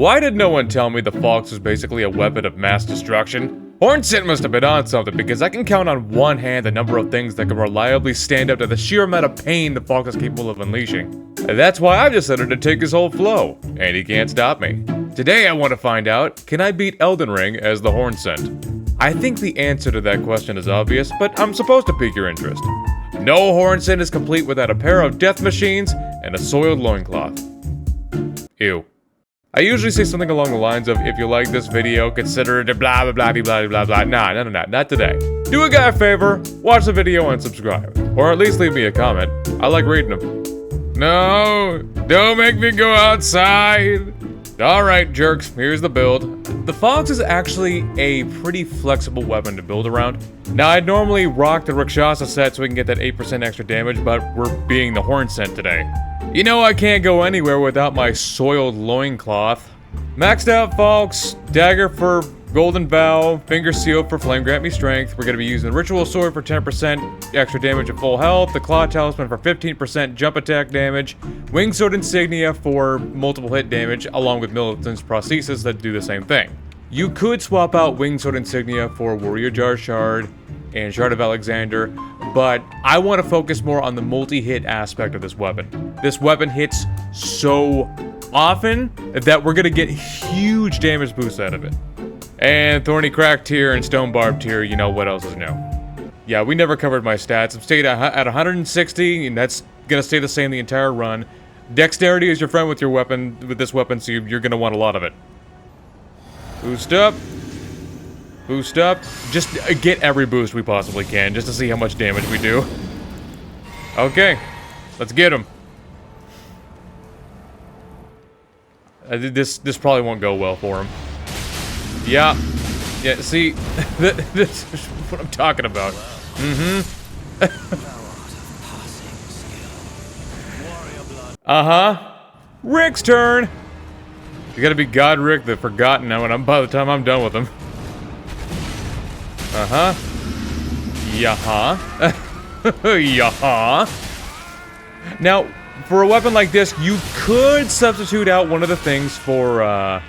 Why did no one tell me the Falx was basically a weapon of mass destruction? Hornsent must have been on something, because I can count on one hand the number of things that can reliably stand up to the sheer amount of pain the Falx is capable of unleashing. And that's why I've decided to take his whole flow, and he can't stop me. Today I want to find out, can I beat Elden Ring as the Hornsent? I think the answer to that question is obvious, but I'm supposed to pique your interest. No Hornsent is complete without a pair of death machines and a soiled loincloth. Ew. I usually say something along the lines of, if you like this video, consider it blah blah blah blah blah blah. Nah, not today. Do a guy a favor, watch the video and subscribe. Or at least leave me a comment. I like reading them. No, don't make me go outside. Alright, jerks, here's the build. The Falx is actually a pretty flexible weapon to build around. Now, I'd normally rock the Rakshasa set so we can get that 8% extra damage, but we're being the Hornsent today. You know I can't go anywhere without my soiled loincloth. Maxed out Falx, dagger for golden vow, finger seal for flame grant me strength. We're going to be using the ritual sword for 10% extra damage at full health, the claw talisman for 15% jump attack damage, wing sword insignia for multiple hit damage, along with militant's prosthesis that do the same thing. You could swap out wing sword insignia for warrior jar shard and shard of Alexander, but I want to focus more on the multi-hit aspect of this weapon. This weapon hits so often that we're going to get huge damage boosts out of it. And Thorny Crack tier and Stone Barb tier, you know what else is new. Yeah, we never covered my stats. I've stayed at 160, and that's gonna stay the same the entire run. Dexterity is your friend with your weapon, with this weapon, so you're gonna want a lot of it. Boost up. Boost up. Just get every boost we possibly can, just to see how much damage we do. Okay, let's get him. This probably won't go well for him. Yeah, see, this is what I'm talking about. Rick's turn! You gotta be God Rick the Forgotten now by the time I'm done with him. Yaha. Now, for a weapon like this, you could substitute out one of the things for,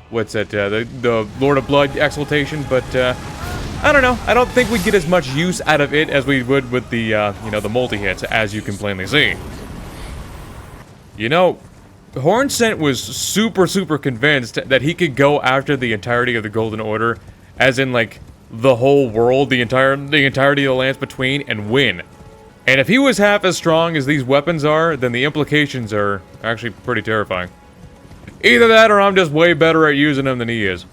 what's it, the Lord of Blood exaltation, but, I don't know. I don't think we get as much use out of it as we would with the, you know, the multi-hits, as you can plainly see. You know, Hornsent was super convinced that he could go after the entirety of the Golden Order, as in, like, the whole world, the entirety of the lands between, and win. And if he was half as strong as these weapons are, then the implications are actually pretty terrifying. Either that or I'm just way better at using them than he is.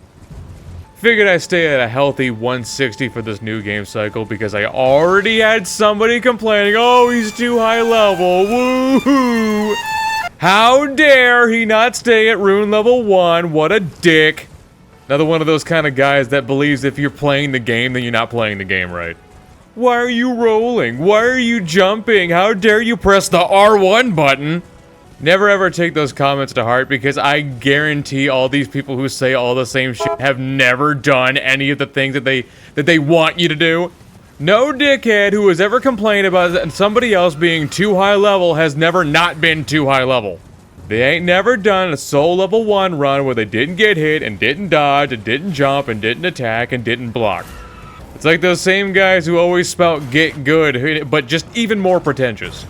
Figured I'd stay at a healthy 160 for this new game cycle because I already had somebody complaining, oh, he's too high level, woohoo! How dare he not stay at rune level 1, what a dick. Another one of those kind of guys that believes if you're playing the game, then you're not playing the game right. Why are you rolling? Why are you jumping? How dare you press the R1 button? Never ever take those comments to heart because I guarantee all these people who say all the same shit have never done any of the things that they want you to do. No dickhead who has ever complained about somebody else being too high level has never not been too high level. They ain't never done a soul level 1 run where they didn't get hit and didn't dodge and didn't jump and didn't attack and didn't block. It's like those same guys who always spout get good, but just even more pretentious.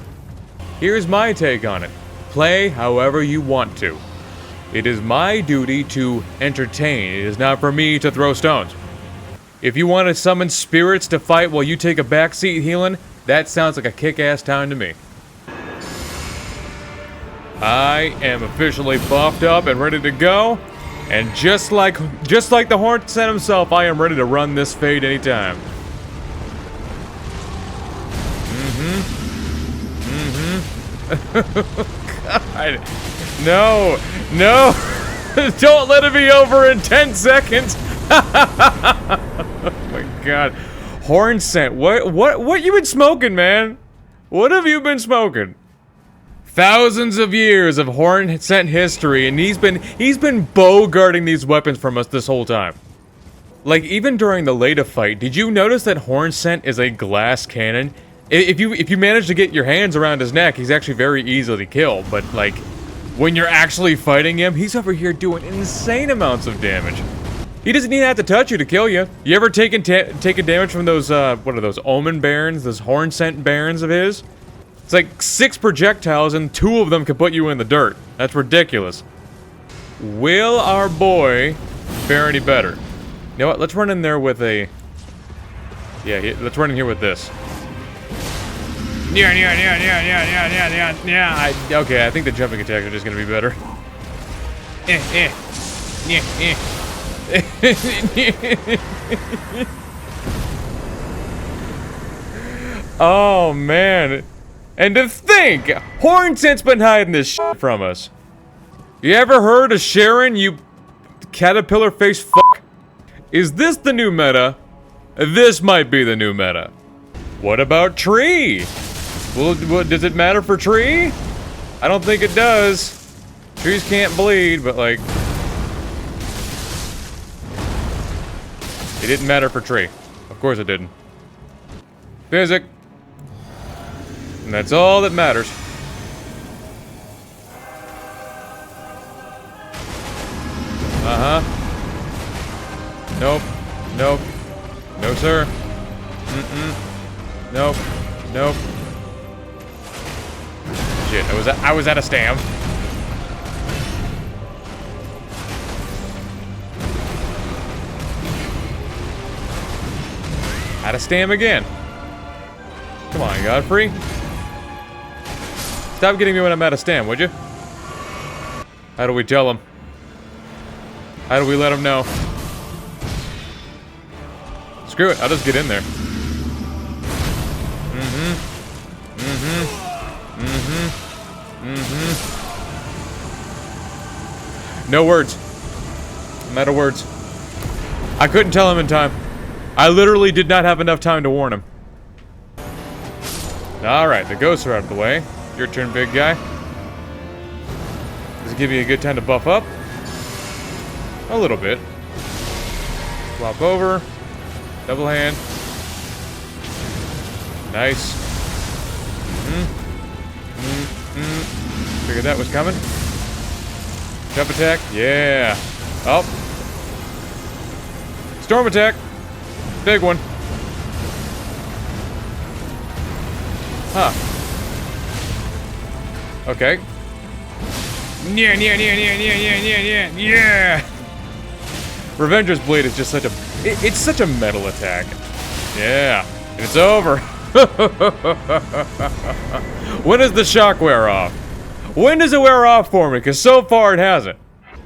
Here's my take on it. Play however you want to. It is my duty to entertain. It is not for me to throw stones. If you want to summon spirits to fight while you take a backseat healing, that sounds like a kick-ass time to me. I am officially buffed up and ready to go. And just like the Hornsent himself, I am ready to run this fade anytime. God. No. Don't let it be over in 10 seconds. Oh my God. Hornsent, what you been smoking, man? What have you been smoking? Thousands of years of Hornsent history, and he's been bow-guarding these weapons from us this whole time. Like, even during the Leda fight, did you notice that Hornsent is a glass cannon? If you manage to get your hands around his neck, he's actually very easily killed, but, like, when you're actually fighting him, he's over here doing insane amounts of damage. He doesn't even have to touch you to kill you. You ever taken damage from those, what are those, Omen Barons? Those Hornsent Barons of his? It's like 6 projectiles and 2 of them can put you in the dirt. That's ridiculous. Will our boy fare any better? You know what, let's run in there with a... Yeah, let's run in here with this. Yeah. Okay, I think the jumping attacks are just gonna be better. Oh man, and to think, Hornsent's been hiding this shit from us. You ever heard of Sharon, you caterpillar face fuck? Is this the new meta? This might be the new meta. What about Tree? Well, does it matter for Tree? I don't think it does. Trees can't bleed, but like... It didn't matter for Tree. Of course it didn't. Physic. And that's all that matters. Uh-huh. Nope. Nope. No, sir. Mm-mm. Nope. Nope. Shit, I was at a stam. Out of stam again. Come on, Godfrey. Stop getting me when I'm out of stam, would you? How do we tell him? How do we let him know? Screw it, I'll just get in there. No words. I'm out of words. I couldn't tell him in time. I literally did not have enough time to warn him. Alright, the ghosts are out of the way. Your turn, big guy. Does it give you a good time to buff up? A little bit. Flop over. Double hand. Nice. Figured that was coming. Jump attack. Yeah. Oh. Storm attack. Big one. Huh. Okay. Yeah. Revenger's Blade is just such a... It's such a metal attack. Yeah. And it's over. When does the shock wear off? When does it wear off for me? Because so far it hasn't.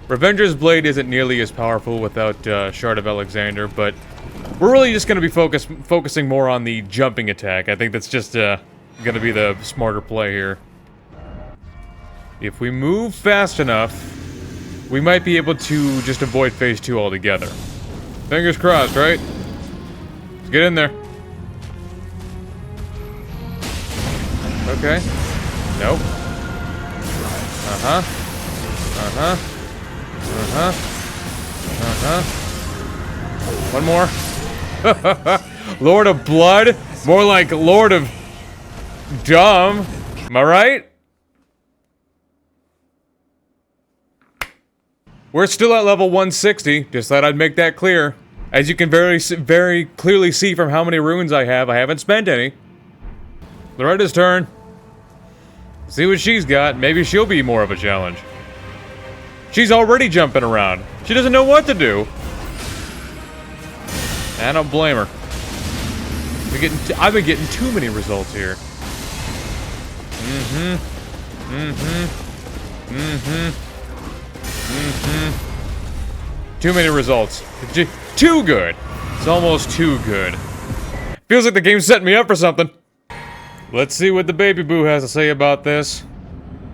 Revenger's Blade isn't nearly as powerful without Shard of Alexander, but we're really just going to be focusing more on the jumping attack. I think that's just going to be the smarter play here. If we move fast enough, we might be able to just avoid phase 2 altogether. Fingers crossed, right? Let's get in there. Okay. Nope. Uh-huh. Uh-huh. Uh-huh. Uh-huh. One more. Lord of Blood? More like Lord of Dumb. Am I right? We're still at level 160. Just thought I'd make that clear. As you can very clearly see from how many runes I haven't spent any. Loretta's turn. See what she's got. Maybe she'll be more of a challenge. She's already jumping around. She doesn't know what to do. I don't blame her. I've been getting too many results here. Too many results. Too good. It's almost too good. Feels like the game's setting me up for something. Let's see what the baby boo has to say about this.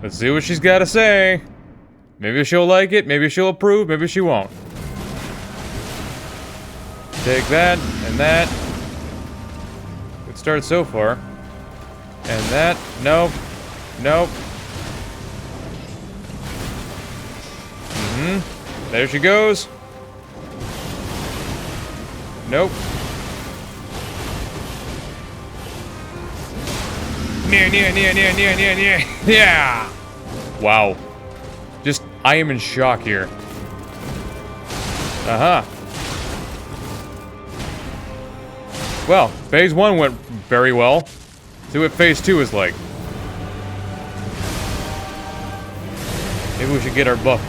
Let's see what she's got to say. Maybe she'll like it, maybe she'll approve, maybe she won't. Take that, and that. Good start so far. And that. Nope. Nope. There she goes. Nope. Yeah. Wow. I am in shock here. Uh-huh. Well, phase 1 went very well. See what phase 2 is like. Maybe we should get our buff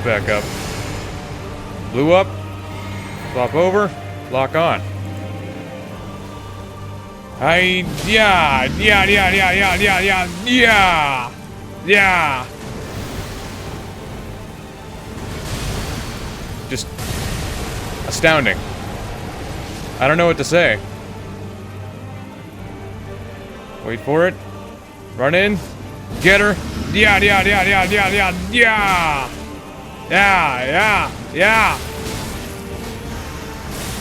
back up. Blue up. Swap over. Lock on. Yeah. Just astounding. I don't know what to say. Wait for it. Run in. Get her. Yeah.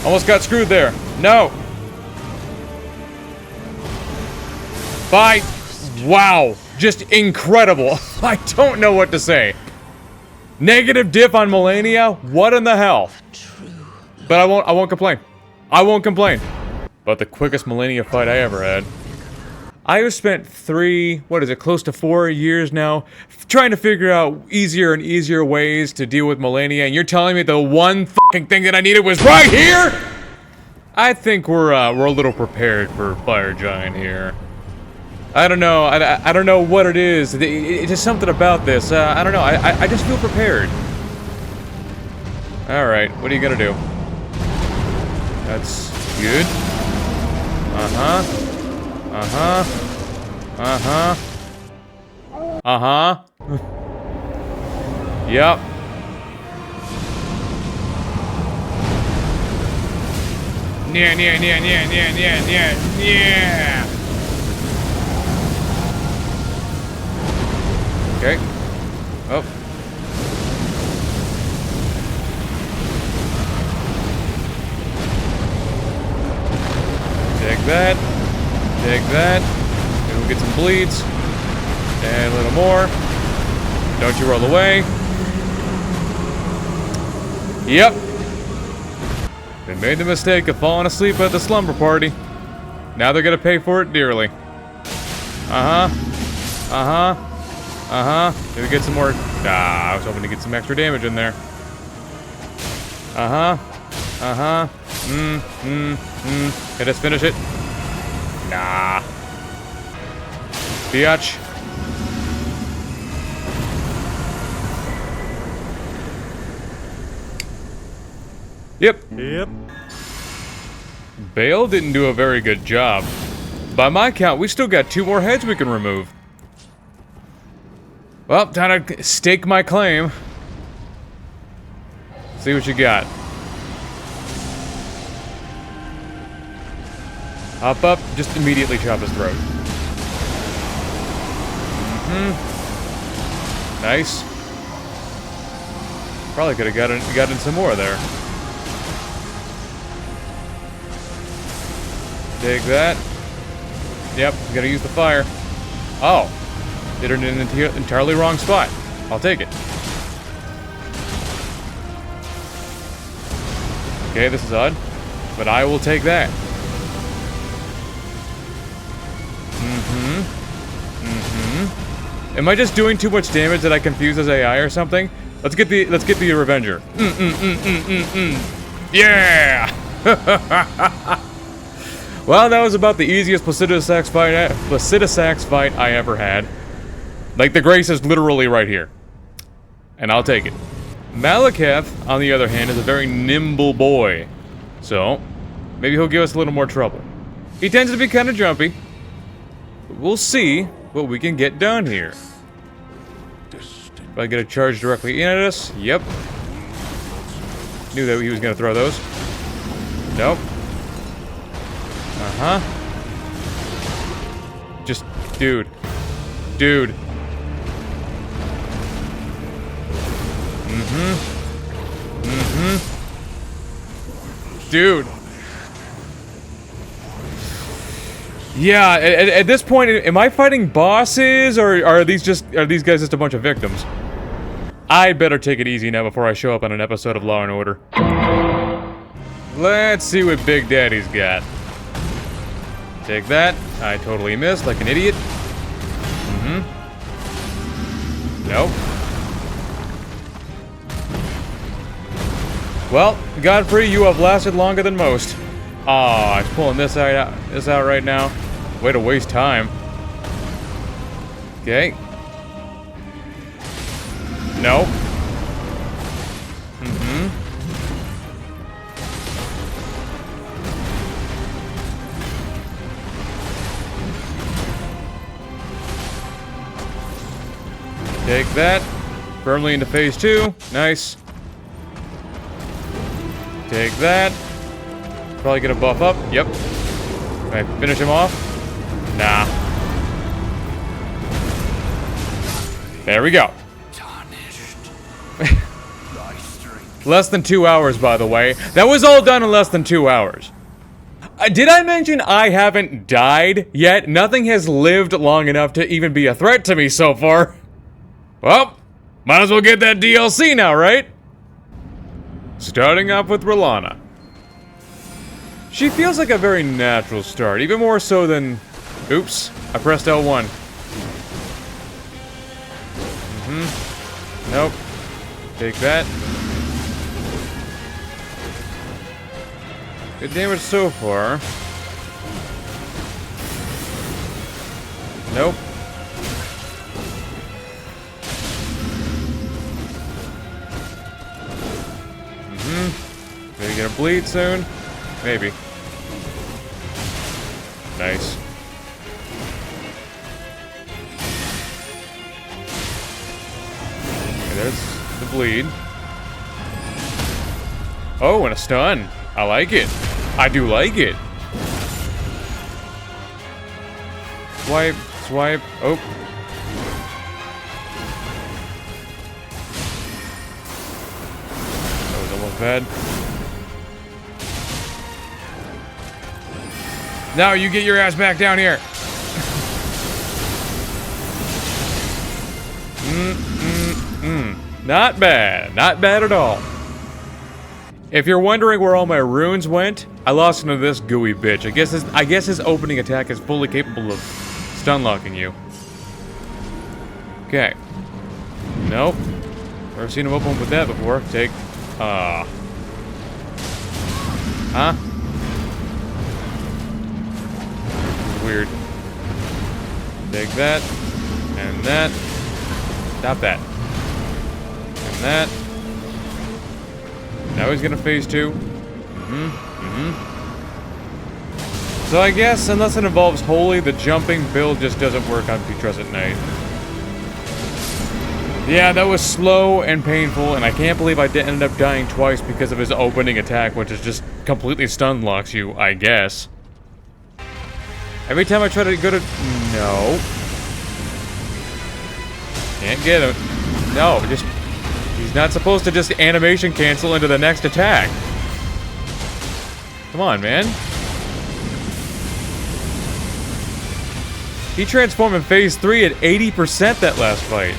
Almost got screwed there. No. Bye. Wow. Just incredible. I don't know what to say. Negative diff on Malenia? What in the hell? But I won't complain. I won't complain. But the quickest Malenia fight I ever had. I have spent close to 4 years now, trying to figure out easier and easier ways to deal with Malenia, and you're telling me the one fucking thing that I needed was right here? I think we're a little prepared for Fire Giant here. I don't know. I don't know what it is. It's just something about this. I don't know. I just feel prepared. All right. What are you gonna do? That's good. Yep. Yeah. Okay. Oh. Take that. Take that. Maybe we'll get some bleeds. And a little more. Don't you roll away. Yep. They made the mistake of falling asleep at the slumber party. Now they're gonna pay for it dearly. Maybe get some more. I was hoping to get some extra damage in there. Can us finish it? Nah. Biatch. Yep. Bale didn't do a very good job. By my count, we still got 2 more heads we can remove. Well, time to stake my claim. See what you got. Hop up, just immediately chop his throat. Nice. Probably could have gotten some more there. Take that. Yep, gotta use the fire. Oh. Did it in an entirely wrong spot. I'll take it. Okay, this is odd. But I will take that. Am I just doing too much damage that I confuse as AI or something? Let's get the Revenger. Yeah! Well, that was about the easiest Placidusax fight I ever had. Like, the Grace is literally right here. And I'll take it. Malekith, on the other hand, is a very nimble boy. So, maybe he'll give us a little more trouble. He tends to be kind of jumpy. But we'll see what we can get done here. If I get a charge directly in at us, yep. Knew that he was going to throw those. Nope. Just, dude. Dude. Yeah, at this point, am I fighting bosses, or are these guys just a bunch of victims? I'd better take it easy now before I show up on an episode of Law & Order. Let's see what Big Daddy's got. Take that. I totally missed like an idiot. Nope. Well, Godfrey, you have lasted longer than most. Aw, he's pulling this out right now. Way to waste time. Okay. No. Take that. Firmly into phase 2. Nice. Take that. Probably gonna buff up. Yep. Can I finish him off? Nah. There we go. Less than 2 hours, by the way. That was all done in less than 2 hours. Did I mention I haven't died yet? Nothing has lived long enough to even be a threat to me so far. Well, might as well get that DLC now, right? Starting off with Rolana. She feels like a very natural start, even more so than... Oops, I pressed L1. Nope. Take that. Good damage so far. Nope. Maybe gonna bleed soon? Maybe. Nice. Okay, there's the bleed. Oh, and a stun. I like it. I do like it. Swipe, swipe. Oh. That was almost bad. Now you get your ass back down here. Not bad. Not bad at all. If you're wondering where all my runes went, I lost into this gooey bitch. I guess his opening attack is fully capable of stun locking you. Okay. Nope. Never seen him open with that before. Take. Huh? Weird. Take that. And that. Stop that. And that. Now he's gonna phase 2. So I guess, unless it involves Holy, the jumping build just doesn't work on Petrus at night. Yeah, that was slow and painful, and I can't believe I ended up dying twice because of his opening attack, which is just completely stun locks you, I guess. Every time I try to go to... No. Can't get him. No, just... He's not supposed to just animation cancel into the next attack. Come on, man. He transformed in phase 3 at 80% that last fight.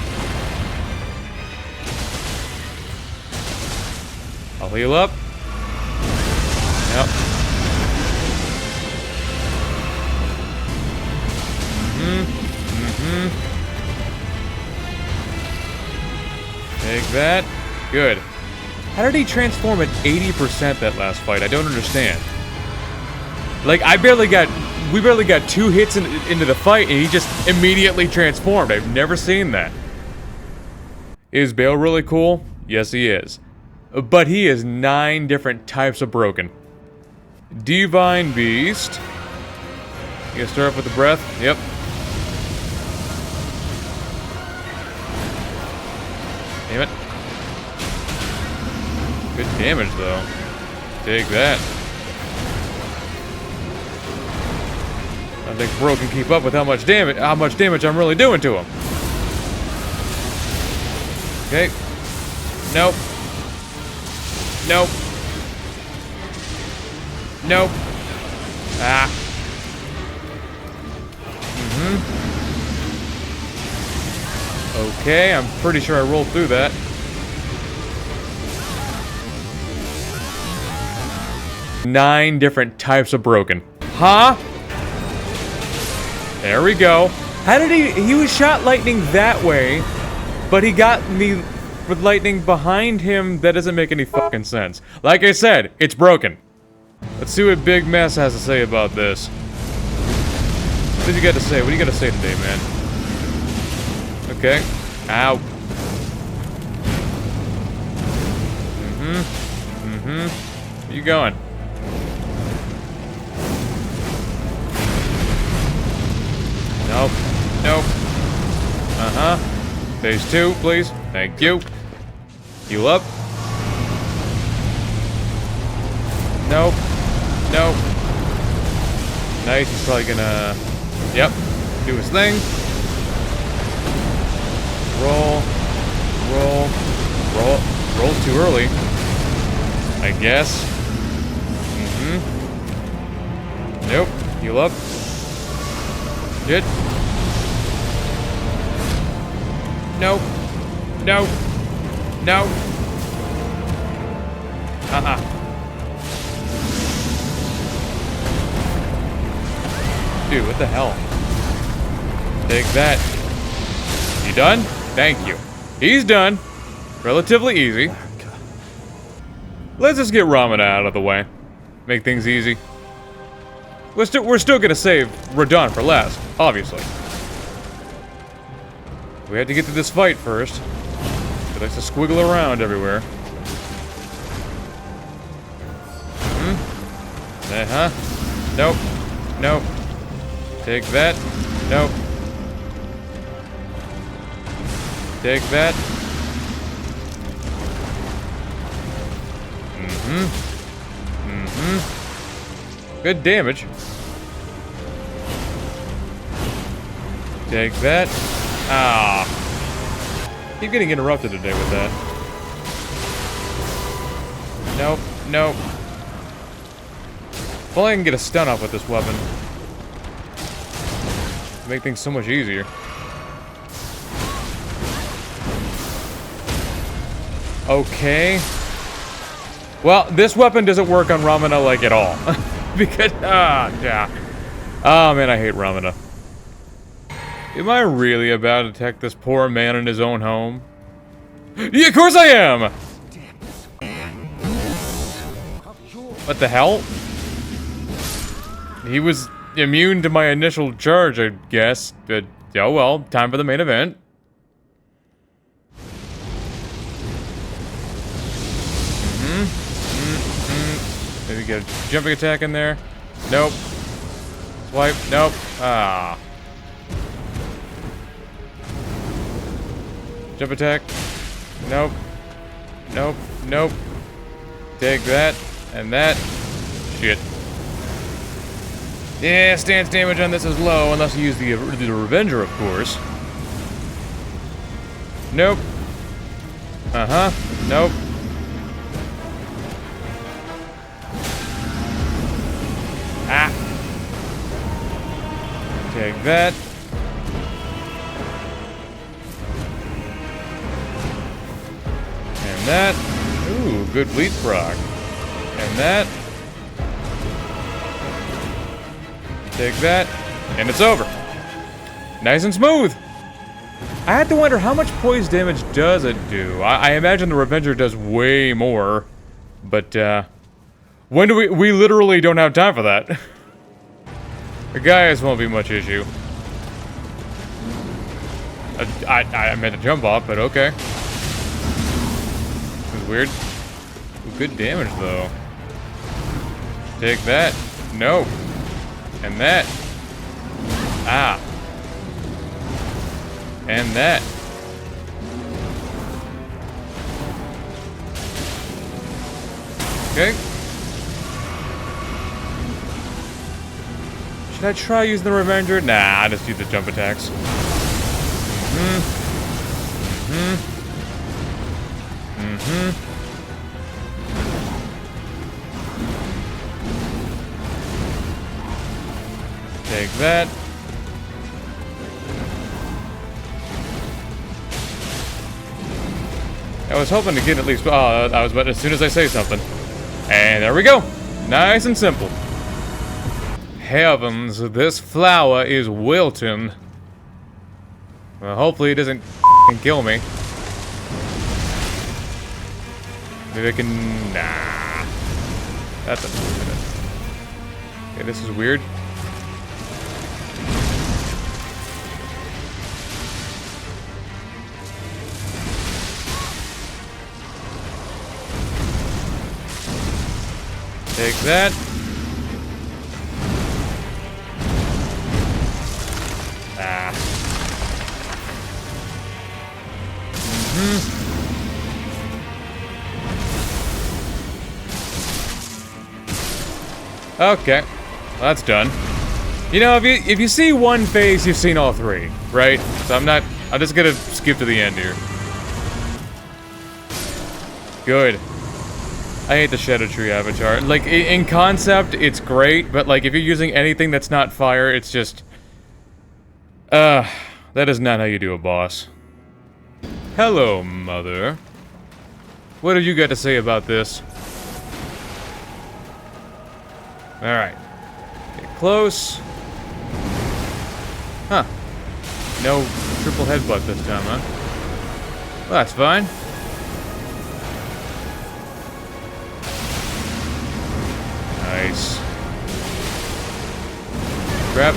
I'll heal up. Yep. Take that. Good. How did he transform at 80% that last fight? I don't understand. Like, we barely got 2 hits into the fight, and he just immediately transformed. I've never seen that. Is Bale really cool? Yes, he is. But he is 9 different types of broken. Divine Beast. You gonna start off with the breath? Yep. Damn it. Good damage, though. Take that. I think Bro can keep up with how much damage I'm really doing to him. Okay. Nope. Nope. Nope. Ah. Okay, I'm pretty sure I rolled through that. Nine different types of broken. Huh? There we go. How did he was shot lightning that way, but he got me with lightning behind him, that doesn't make any fucking sense. Like I said, it's broken. Let's see what Big Mess has to say about this. What did you got to say? What do you got to say today, man? Okay. Ow. Where you going? Nope. Nope. Phase 2, please. Thank you. Heal up. Nope. Nope. Nice, he's probably gonna... Yep. Do his thing. Roll. Roll. Roll. Roll's too early. I guess. Nope. Heal up. Shit. Nope. Nope. Nope. Dude, what the hell? Take that. You done? Thank you. He's done. Relatively easy. Let's just get Ramana out of the way. Make things easy. We're still gonna save Radon for last, obviously. We had to get to this fight first. He likes to squiggle around everywhere. Nope. Nope. Take that. Nope. Take that. Good damage. Take that. Ah. Keep getting interrupted today with that. Nope. Nope. If only I can get a stun off with this weapon. Make things so much easier. Okay. Well, this weapon doesn't work on Ramana like at all. Because, yeah. Oh man, I hate Ramana. Am I really about to attack this poor man in his own home? Yeah, of course I am! What the hell? He was immune to my initial charge, I guess. But, oh well, time for the main event. Maybe get a jumping attack in there. Nope. Swipe. Nope. Ah. Jump attack. Nope. Nope. Nope. Take that. And that. Shit. Yeah, stance damage on this is low, unless you use the Revenger, of course. Nope. Nope. Ah. Take that. And that. Ooh, good bleed proc. And that. Take that. And it's over. Nice and smooth. I had to wonder how much poise damage does it do. I imagine the Revenger does way more. But, when do we literally don't have time for that. The guys won't be much issue. I meant to jump off, but okay. This is weird. Ooh, good damage, though. Take that. No. And that. Ah. And that. Okay. Should I try using the Revenger? Nah, I just use the jump attacks. Take that. I was hoping to get at least. I was about as soon as I say something. And there we go. Nice and simple. Heavens, this flower is wilting. Well, hopefully it doesn't kill me. Maybe I can... Nah. That's unfortunate. Okay, this is weird. Take that. Ah. Okay, well, that's done. You know, if you see one phase, you've seen all three, right? So I'm just gonna skip to the end here. Good. I hate the Shadow Tree avatar. Like, in concept, it's great, but like, if you're using anything that's not fire, it's just... that is not how you do a boss. Hello, Mother. What have you got to say about this? Alright. Get close. Huh. No triple headbutt this time, huh? Well, that's fine. Nice. Grab.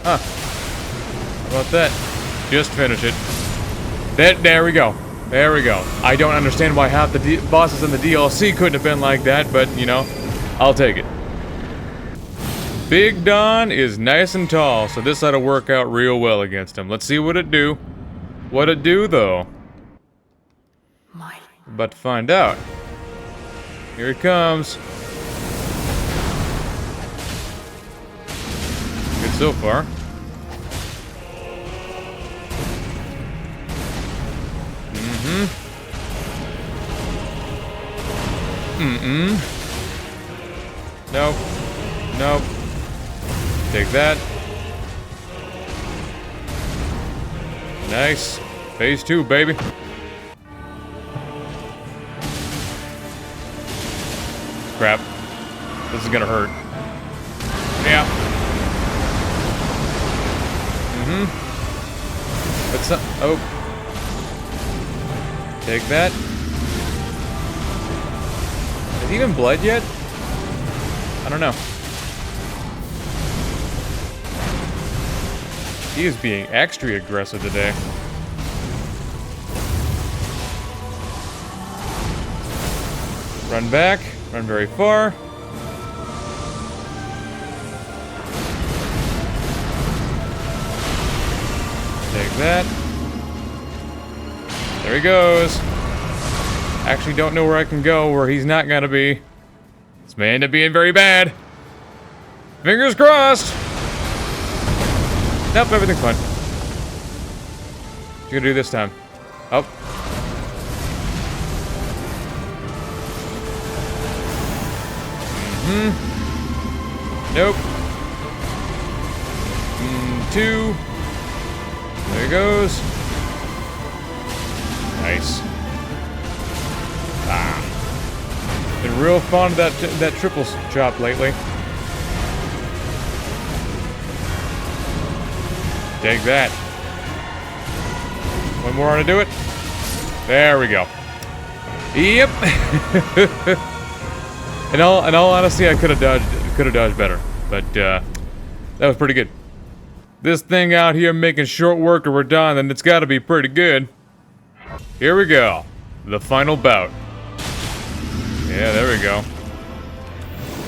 Huh. How about that? Just finish it. There we go. There we go. I don't understand why half the bosses in the DLC couldn't have been like that, but, you know, I'll take it. Big Don is nice and tall, so this ought to work out real well against him. Let's see what it do. What it do, though. But to find out. Here he comes. Good so far. Nope. Nope. Take that. Nice. Phase 2, baby. Crap. This is gonna hurt. Yeah. What's up? Oh. Take that. Has he even bled yet? I don't know. He is being extra aggressive today. Run back. Run very far. Take that. There he goes. Actually don't know where I can go where he's not gonna be. This may end up being very bad. Fingers crossed. Nope, everything's fine. What you gonna do this time? Oh. Nope. 2. There he goes. Nice. Ah. Been real fond of that triple chop lately. Take that. One more on to do it. There we go. Yep. In all honesty, I could have dodged better, but that was pretty good. This thing out here making short work of Radon, then it's got to be pretty good. Here we go, the final bout. Yeah, there we go.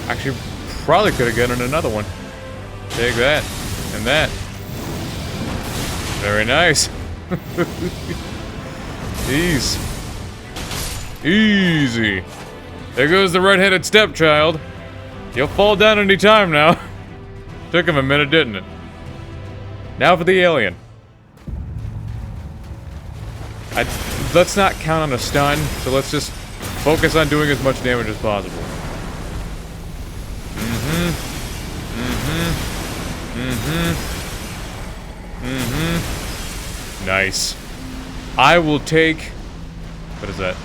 Actually, probably could have gotten another one. Take that and that. Very nice. Easy. There goes the red-headed stepchild. You'll fall down any time now. Took him a minute, didn't it? Now for the alien. Let's not count on a stun, so let's just focus on doing as much damage as possible. Nice. I will take... What is that?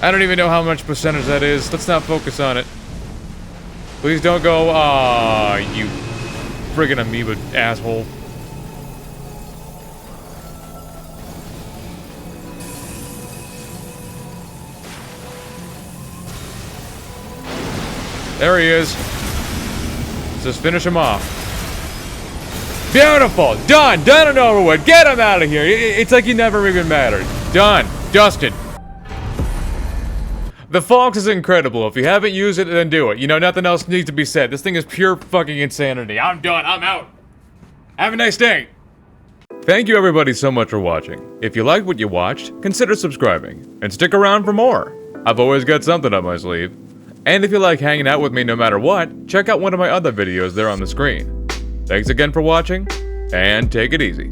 I don't even know how much percentage that is. Let's not focus on it. Please don't go, you friggin' amoeba asshole. There he is. Let's just finish him off. Beautiful! Done! Done and over with! Get him out of here! It's like he never even mattered. Done. Dusted. The Falx is incredible. If you haven't used it, then do it. You know, nothing else needs to be said. This thing is pure fucking insanity. I'm done. I'm out. Have a nice day. Thank you everybody so much for watching. If you liked what you watched, consider subscribing. And stick around for more. I've always got something up my sleeve. And if you like hanging out with me no matter what, check out one of my other videos there on the screen. Thanks again for watching, and take it easy.